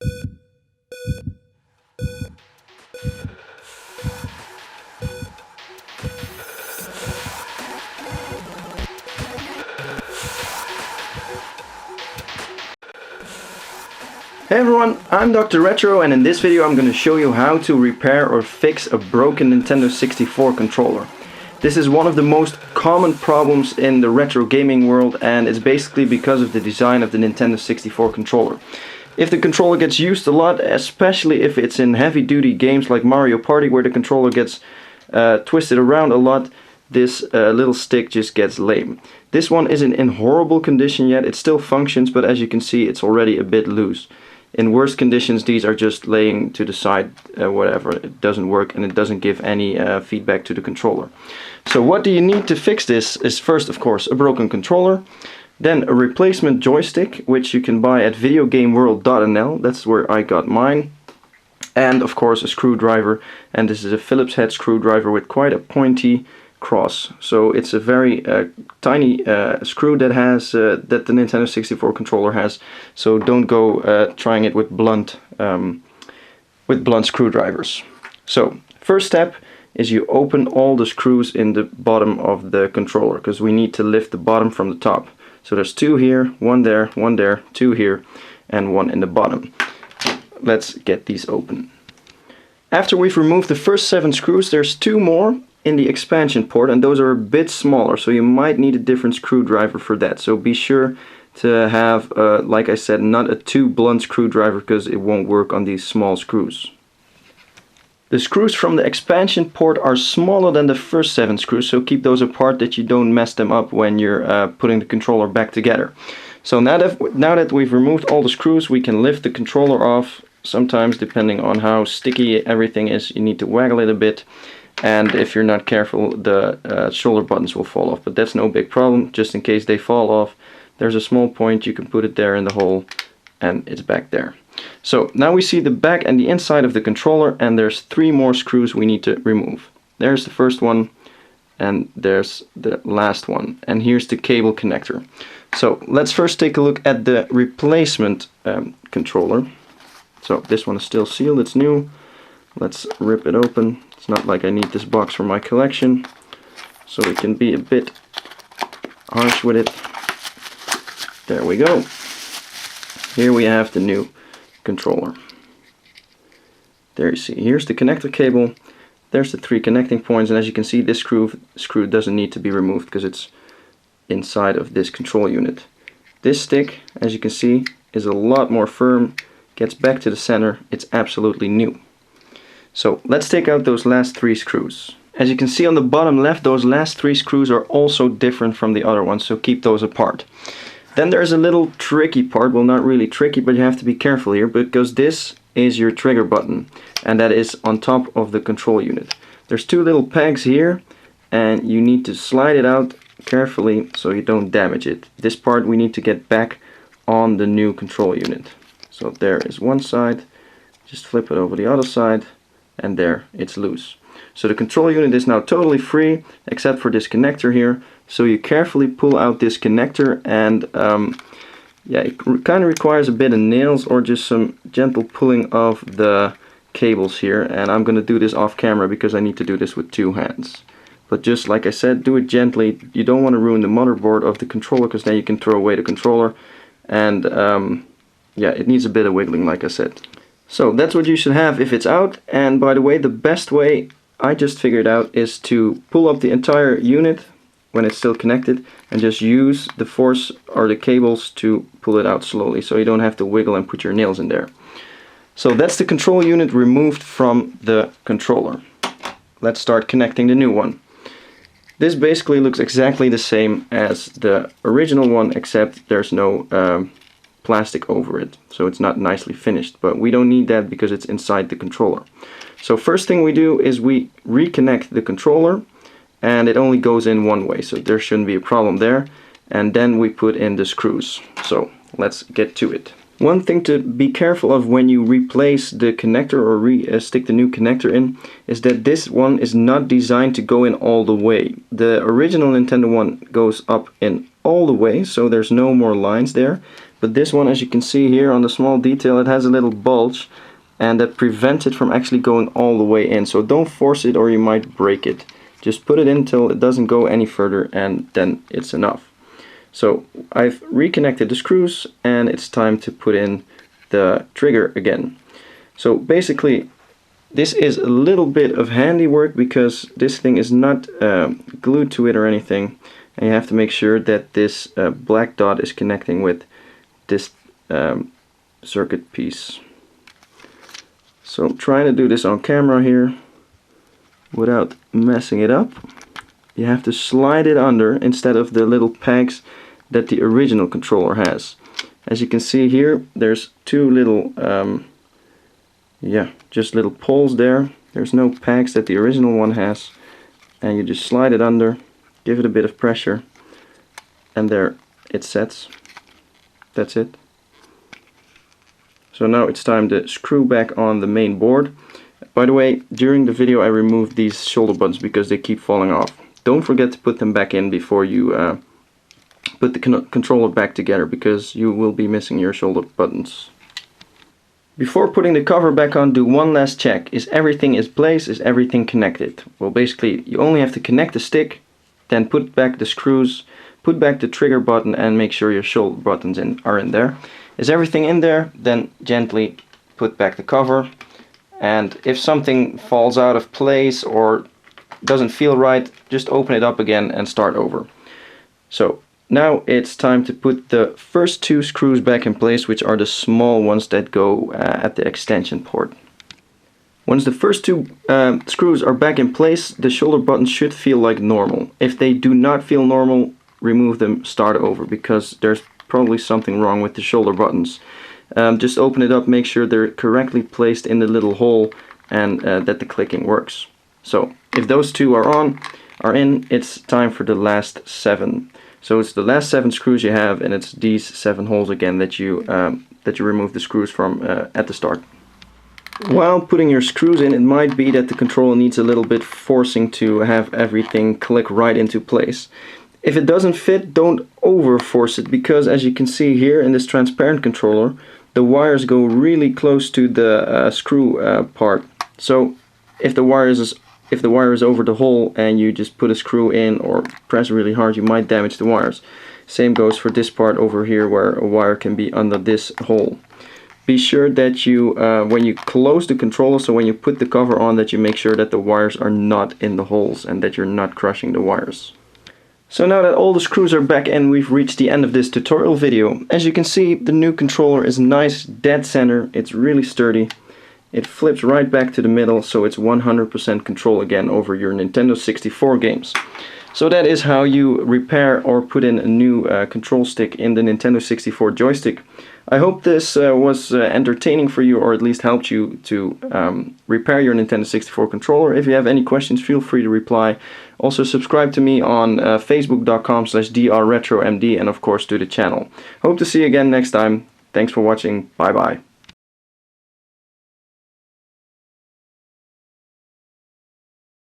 Hey everyone, I'm Dr. Retro, and in this video I'm going to show you how to repair or fix a broken Nintendo 64 controller. This is one of the most common problems in the retro gaming world, and it's basically because of the design of the Nintendo 64 controller. If the controller gets used a lot, especially if it's in heavy-duty games like Mario Party where the controller gets twisted around a lot, this little stick just gets lame. This one isn't in horrible condition yet, it still functions, but as you can see it's already a bit loose. In worse conditions, these are just laying to the side, whatever. It doesn't work and it doesn't give any feedback to the controller. So what do you need to fix this is first, of course, a broken controller, then a replacement joystick, which you can buy at videogameworld.nl. That's where I got mine. And of course a screwdriver, and this is a Phillips head screwdriver with quite a pointy cross. So it's a very tiny screw that has that the Nintendo 64 controller has. So don't go trying it with blunt screwdrivers. So first step is you open all the screws in the bottom of the controller, because we need to lift the bottom from the top. So there's two here, one there, two here, and one in the bottom. Let's get these open. After we've removed the first 7 screws, there's 2 more in the expansion port, and those are a bit smaller, so you might need a different screwdriver for that. So be sure to have, like I said, not a too blunt screwdriver, because it won't work on these small screws. The screws from the expansion port are smaller than the first 7 screws, so keep those apart that you don't mess them up when you're putting the controller back together. So now that we've removed all the screws, we can lift the controller off. Sometimes, depending on how sticky everything is, you need to waggle it a bit. And if you're not careful, the shoulder buttons will fall off, but that's no big problem. Just in case they fall off, there's a small point, you can put it there in the hole and it's back there. So now we see the back and the inside of the controller, and there's 3 more screws we need to remove. There's the first one and there's the last one, and here's the cable connector. So let's first take a look at the replacement controller. So this one is still sealed, it's new. Let's rip it open. It's not like I need this box for my collection, so we can be a bit harsh with it. There we go. Here we have the new controller. There you see, here's the connector cable. There's the 3 connecting points, and as you can see, this screw doesn't need to be removed because it's inside of this control unit. This stick, as you can see, is a lot more firm, gets back to the center, it's absolutely new. So let's take out those last 3 screws. As you can see on the bottom left, those last 3 screws are also different from the other ones, so keep those apart. Then there's a little tricky part, well, not really tricky, but you have to be careful here, because this is your trigger button, and that is on top of the control unit. There's 2 little pegs here, and you need to slide it out carefully so you don't damage it. This part we need to get back on the new control unit. So there is one side, just flip it over the other side, and there, it's loose. So the control unit is now totally free, except for this connector here. So you carefully pull out this connector, and yeah, it kind of requires a bit of nails or just some gentle pulling of the cables here. And I'm going to do this off camera because I need to do this with 2 hands. But just like I said, do it gently. You don't want to ruin the motherboard of the controller, because then you can throw away the controller. And yeah, it needs a bit of wiggling, like I said. So that's what you should have if it's out. And by the way, the best way I just figured out is to pull up the entire unit when it's still connected and just use the force or the cables to pull it out slowly, so you don't have to wiggle and put your nails in there. So that's the control unit removed from the controller. Let's start connecting the new one. This basically looks exactly the same as the original one, except there's no plastic over it, so it's not nicely finished, but we don't need that because it's inside the controller. So first thing we do is we reconnect the controller, and it only goes in one way, so there shouldn't be a problem there. And then we put in the screws. So let's get to it. One thing to be careful of when you replace the connector or stick the new connector in is that this one is not designed to go in all the way. The original Nintendo one goes up in all the way, so there's no more lines there. But this one, as you can see here on the small detail, it has a little bulge, and that prevents it from actually going all the way in. So don't force it or you might break it. Just put it in till it doesn't go any further, and then it's enough. So I've reconnected the screws, and it's time to put in the trigger again. So basically this is a little bit of handiwork because this thing is not glued to it or anything, and you have to make sure that this black dot is connecting with this circuit piece. So I'm trying to do this on camera here without messing it up. You have to slide it under instead of the little pegs that the original controller has. As you can see here, there's two little just little poles there. There's no pegs that the original one has, and you just slide it under, give it a bit of pressure, and there it sets. That's it. So now it's time to screw back on the main board. By the way, during the video I removed these shoulder buttons because they keep falling off. Don't forget to put them back in before you put the controller back together, because you will be missing your shoulder buttons. Before putting the cover back on, do one last check. Is everything in place? Is everything connected? Well, basically you only have to connect the stick, then put back the screws, put back the trigger button, and make sure your shoulder buttons are in there. Is everything in there? Then gently put back the cover, and if something falls out of place or doesn't feel right, just open it up again and start over. So now it's time to put the first two screws back in place, which are the small ones that go at the extension port. Once the first two screws are back in place, the shoulder buttons should feel like normal. If they do not feel normal, remove them, start over, because there's probably something wrong with the shoulder buttons. Just open it up, make sure they're correctly placed in the little hole, and that the clicking works. So if those two are in, it's time for the last 7. So it's the last 7 screws you have, and it's these 7 holes again that you remove the screws from at the start. While putting your screws in, it might be that the controller needs a little bit forcing to have everything click right into place. If it doesn't fit, don't over force it, because as you can see here in this transparent controller, the wires go really close to the screw part. So if the wire is over the hole and you just put a screw in or press really hard, you might damage the wires. Same goes for this part over here, where a wire can be under this hole. Be sure that you, when you close the controller, so when you put the cover on, that you make sure that the wires are not in the holes and that you're not crushing the wires. So now that all the screws are back in, we've reached the end of this tutorial video. As you can see, the new controller is nice, dead center, it's really sturdy. It flips right back to the middle, so it's 100% control again over your Nintendo 64 games. So that is how you repair or put in a new control stick in the Nintendo 64 joystick. I hope this was entertaining for you, or at least helped you to repair your Nintendo 64 controller. If you have any questions, feel free to reply. Also subscribe to me on facebook.com/drretromd, and of course to the channel. Hope to see you again next time. Thanks for watching. Bye bye.